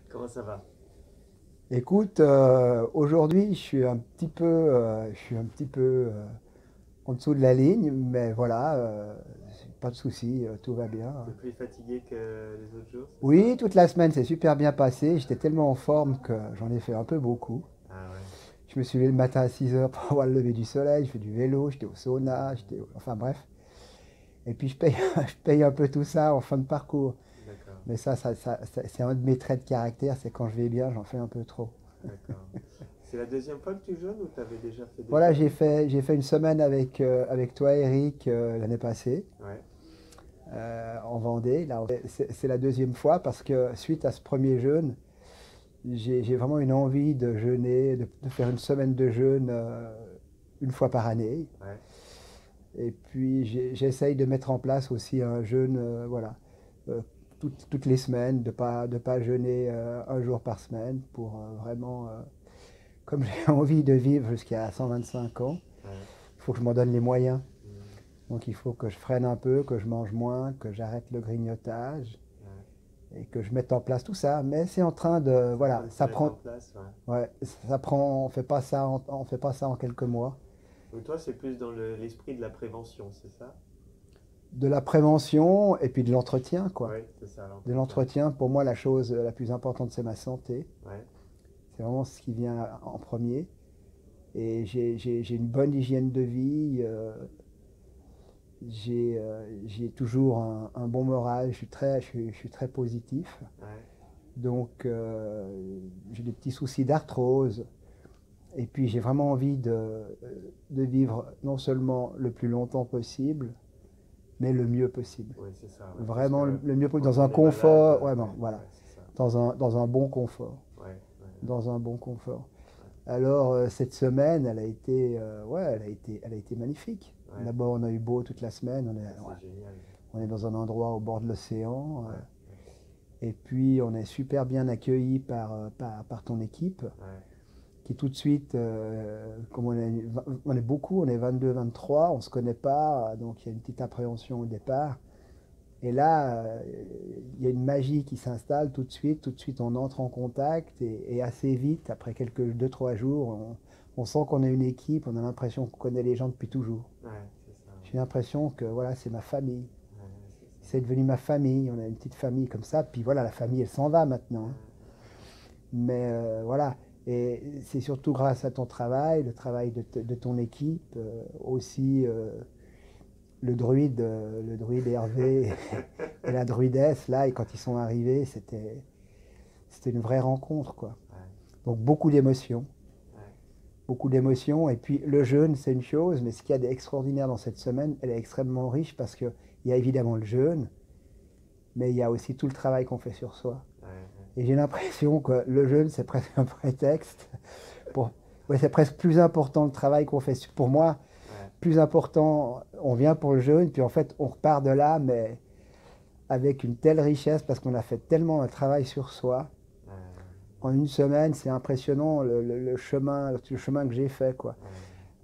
Comment ça va? Écoute, aujourd'hui, je suis un petit peu en dessous de la ligne, mais voilà, pas de souci, tout va bien. T'es plus fatigué que les autres jours, c'est ça? Oui, toute la semaine s'est super bien passée. J'étais tellement en forme que j'en ai fait un peu beaucoup. Ah ouais. Je me suis levé le matin à 6 heures pour voir le lever du soleil. Je fais du vélo, j'étais au sauna, enfin bref. Et puis je paye, je paye un peu tout ça en fin de parcours. D'accord, Mais c'est un de mes traits de caractère, c'est quand je vais bien, j'en fais un peu trop. d'accord. C'est la deuxième fois que tu jeûnes ou t'avais déjà fait des Voilà, jeûnes? j'ai fait une semaine avec toi, Eric, l'année passée, Ouais, en Vendée. Là, c'est la deuxième fois parce que suite à ce premier jeûne, j'ai vraiment une envie de jeûner, de faire une semaine de jeûne une fois par année. ouais, Et puis j'essaye de mettre en place aussi un jeûne, voilà, euh, toutes les semaines, de pas jeûner un jour par semaine pour vraiment, comme j'ai envie de vivre jusqu'à 125 ans, ouais. il faut que je m'en donne les moyens. Hmm, Donc il faut que je freine un peu, que je mange moins, que j'arrête le grignotage ouais. et que je mette en place tout ça. Mais c'est en train de, C'est en train voilà, de se ça mettre prend, en place, ouais. ouais, ça prend, on fait pas ça en quelques mois. Donc toi, c'est plus dans l'esprit de la prévention, c'est ça? De la prévention et puis de l'entretien, quoi. Ouais, c'est ça, De l'entretien. l'entretien, pour moi, la chose la plus importante, c'est ma santé. Ouais, C'est vraiment ce qui vient en premier. Et j'ai une bonne hygiène de vie. J'ai toujours un bon moral. Je suis très positif. ouais, Donc, j'ai des petits soucis d'arthrose. Et puis, j'ai vraiment envie de vivre non seulement le plus longtemps possible, mais le mieux possible. ouais, c'est ça, ouais. Parce Vraiment que le mieux possible, quand dans un on est malade, confort, ouais, bon, ouais, voilà, ouais, c'est ça. dans un bon confort. Ouais, ouais, ouais, Dans un bon confort. ouais. Alors, cette semaine, ouais, elle a été magnifique. Ouais. D'abord, on a eu beau toute la semaine, Ah, c'est ouais, génial. on est dans un endroit au bord de l'océan. Ouais, ouais, Et puis, on est super bien accueillis par ton équipe, ouais, qui tout de suite, comme on est beaucoup, on est 22, 23, on ne se connaît pas, donc il y a une petite appréhension au départ. Et là, il y a une magie qui s'installe tout de suite on entre en contact et assez vite, après quelques 2, 3 jours, on sent qu'on est une équipe, on a l'impression qu'on connaît les gens depuis toujours. ouais, c'est ça, J'ai l'impression que voilà, c'est ma famille. ouais, ouais, c'est ça. C'est devenu ma famille, on a une petite famille comme ça, puis voilà, la famille elle s'en va Ouais, maintenant. Mais voilà, et c'est surtout grâce à ton travail, le travail de ton équipe, aussi le druide Hervé et la druidesse, là, et quand ils sont arrivés, c'était une vraie rencontre, quoi. ouais, Donc ouais, beaucoup d'émotions, et puis le jeûne, c'est une chose, mais ce qu'il y a d'extraordinaire dans cette semaine, elle est extrêmement riche parce qu'il y a évidemment le jeûne, mais il y a aussi tout le travail qu'on fait sur soi. ouais, ouais, Et j'ai l'impression que le jeûne, c'est presque un prétexte pour... Ouais, c'est presque plus important le travail qu'on fait. Pour moi, ouais, plus important, on vient pour le jeûne, puis en fait, on repart de là, mais avec une telle richesse parce qu'on a fait tellement un travail sur soi. En une semaine, c'est impressionnant le chemin que j'ai fait, quoi. ouais,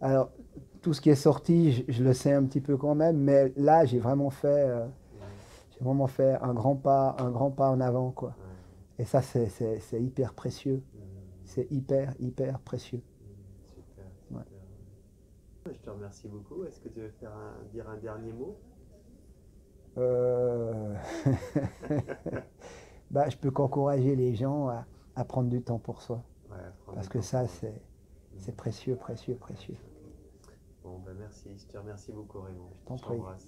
Alors, tout ce qui est sorti, je le sais un petit peu quand même, mais là, ouais, j'ai vraiment fait un grand pas en avant, quoi. ouais, Et ça, c'est hyper précieux. C'est hyper précieux. super, Ouais. super. Je te remercie beaucoup. Est-ce que tu veux dire un dernier mot? Euh, Bah, je peux qu'encourager les gens à prendre du temps pour soi. Ouais, prendre Parce du que temps ça, pour eux. c'est Mhm. précieux, précieux, précieux. Ok. Bon, ben merci. Je te remercie beaucoup, Raymond. Je t'en Je prie. t'embrasse.